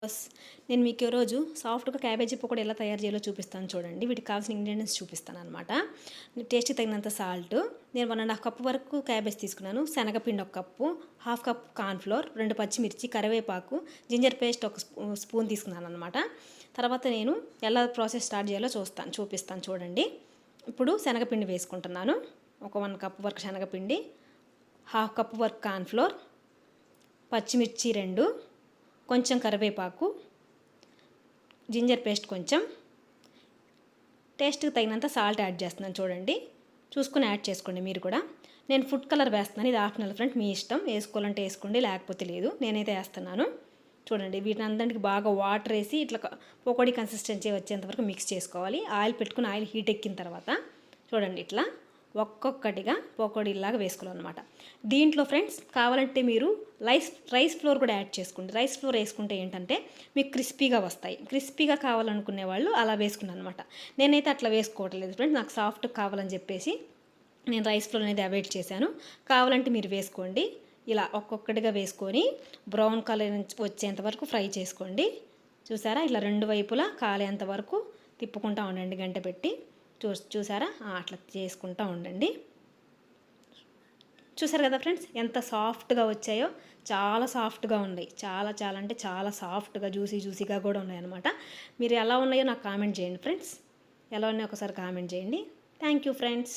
Bus నేను మీకు ఈరోజు సాఫ్ట్గా క్యాబేజీ పకోడీ ఎలా తయారు చేయాలో చూపిస్తాను చూడండి. వీటికి కావాల్సిన ఇంగ్రీడియంట్స్ చూపిస్తాను అనమాట. టేస్ట్కి తగినంత సాల్ట్, నేను 1.5 కప్పు వరకు క్యాబేజ్ తీసుకున్నాను. శనగపిండి 1 కప్పు, 1/2 కప్ కార్న్ఫ్లోర్, 2 పచ్చిమిర్చి, కరివేపాకు, జింజర్ పేస్ట్ 1 స్పూన్ తీసుకున్నాను అనమాట. తర్వాత నేను ఎలా ప్రాసెస్ స్టార్ట్ చేయాలో చూపిస్తాను చూడండి. ఇప్పుడు శనగపిండి వేసుకుంటున్నాను. ఒక 1 కప్పు వరకు శనగపిండి, 1/2 కప్పు వరకు కార్న్ఫ్లోర్, పచ్చిమిర్చి 2, కొంచెం కరివేపాకు, జింజర్ పేస్ట్ కొంచెం, టేస్ట్కి తగినంత సాల్ట్ యాడ్ చేస్తున్నాను చూడండి. చూసుకుని యాడ్ చేసుకోండి మీరు కూడా. నేను ఫుడ్ కలర్ వేస్తున్నాను, ఇది ఆప్షనల్ ఫ్రెండ్, మీ ఇష్టం, వేసుకోవాలంటే వేసుకోండి లేకపోతే లేదు. నేనైతే వేస్తున్నాను చూడండి. వీటిని అందరికి బాగా వాటర్ వేసి ఇట్లా పకోడీ కన్సిస్టెన్సీ వచ్చేంత వరకు మిక్స్ చేసుకోవాలి. ఆయిల్ పెట్టుకుని ఆయిల్ హీట్ ఎక్కిన తర్వాత చూడండి ఇట్లా ఒక్కొక్కటిగా పకోడీలాగా వేసుకోవాలన్నమాట. దీంట్లో ఫ్రెండ్స్ కావాలంటే మీరు రైస్ ఫ్లోర్ కూడా యాడ్ చేసుకోండి. రైస్ ఫ్లోర్ వేసుకుంటే ఏంటంటే మీకు క్రిస్పీగా వస్తాయి. క్రిస్పీగా కావాలనుకునే వాళ్ళు అలా వేసుకున్నాను అనమాట. నేనైతే అట్లా వేసుకోవట్లేదు ఫ్రెండ్స్, నాకు సాఫ్ట్ కావాలని చెప్పేసి నేను రైస్ ఫ్లోర్ అనేది అవాయిడ్ చేశాను. కావాలంటే మీరు వేసుకోండి. ఇలా ఒక్కొక్కటిగా వేసుకొని బ్రౌన్ కలర్ వచ్చేంత వరకు ఫ్రై చేసుకోండి. చూసారా, ఇట్లా 2 వైపులా కాలేంత వరకు తిప్పుకుంటూ ఉండండి గంట పెట్టి. చూసారా, అట్లా చేసుకుంటూ ఉండండి. చూసారు కదా ఫ్రెండ్స్ ఎంత సాఫ్ట్గా వచ్చాయో. చాలా సాఫ్ట్గా ఉన్నాయి, చాలా అంటే చాలా సాఫ్ట్గా జ్యూసీగా కూడా ఉన్నాయన్నమాట. మీరు ఎలా ఉన్నాయో నాకు కామెంట్ చేయండి ఫ్రెండ్స్. ఎలా ఉన్నాయో ఒకసారి కామెంట్ చేయండి. Thank you friends.